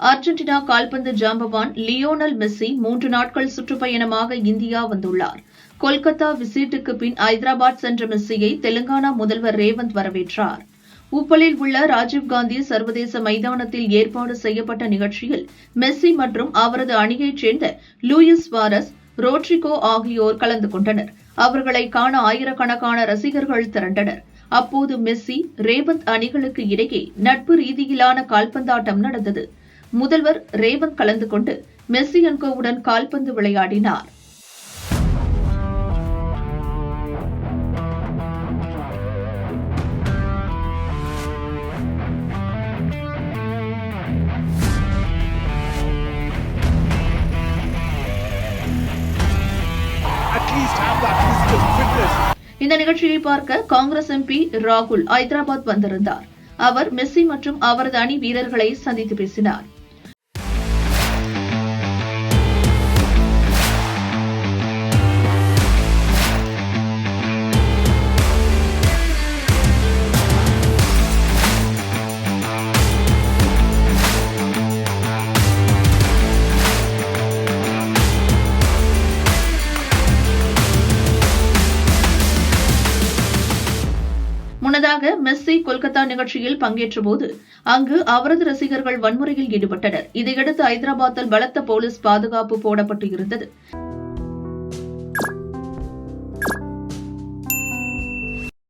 Argentina கால்பந்து ஜாம்பவான் Lionel Messi 3 நாட்கள் சுற்றுப்பயணமாக India வந்துள்ளார். கொல்கத்தா விசிட்டுக்கு பின் ஐதராபாத் சென்ற மெஸ்ஸியை தெலுங்கானா முதல்வர் ரேவந்த் வரவேற்றார். உப்பலில் உள்ள ராஜீவ்காந்தி சர்வதேச மைதானத்தில் ஏற்பாடு செய்யப்பட்ட நிகழ்ச்சியில் மெஸ்ஸி மற்றும் அவரது அணியைச் சேர்ந்த லூயிஸ் சுவாரஸ், ரோட்ரிகோ ஆகியோர் கலந்து கொண்டனர். அவர்களை காண ஆயிரக்கணக்கான ரசிகர்கள் திரண்டனர். அப்போது மெஸ்ஸி, ரேவந்த் அணிகளுக்கு இடையே நட்பு ரீதியிலான கால்பந்தாட்டம் நடந்தது. முதல்வர் ரேவந்த் கலந்து கொண்டு மெஸ்ஸி அன்கோவுடன் கால்பந்து விளையாடினார். இந்த நிகழ்ச்சியை பார்க்க காங்கிரஸ் எம்பி ராகுல் ஐதராபாத் வந்திருந்தார். அவர் மெஸ்ஸி மற்றும் அவரது அணி வீரர்களை சந்தித்து பேசினார். முன்னதாக மெஸ்ஸி கொல்கத்தா நிகழ்ச்சியில் பங்கேற்றபோது அங்கு அவரது ரசிகர்கள் வன்முறையில் ஈடுபட்டனர். இதையடுத்து ஐதராபாத்தில் பலத்த போலீஸ் பாதுகாப்பு போடப்பட்டு இருந்தது.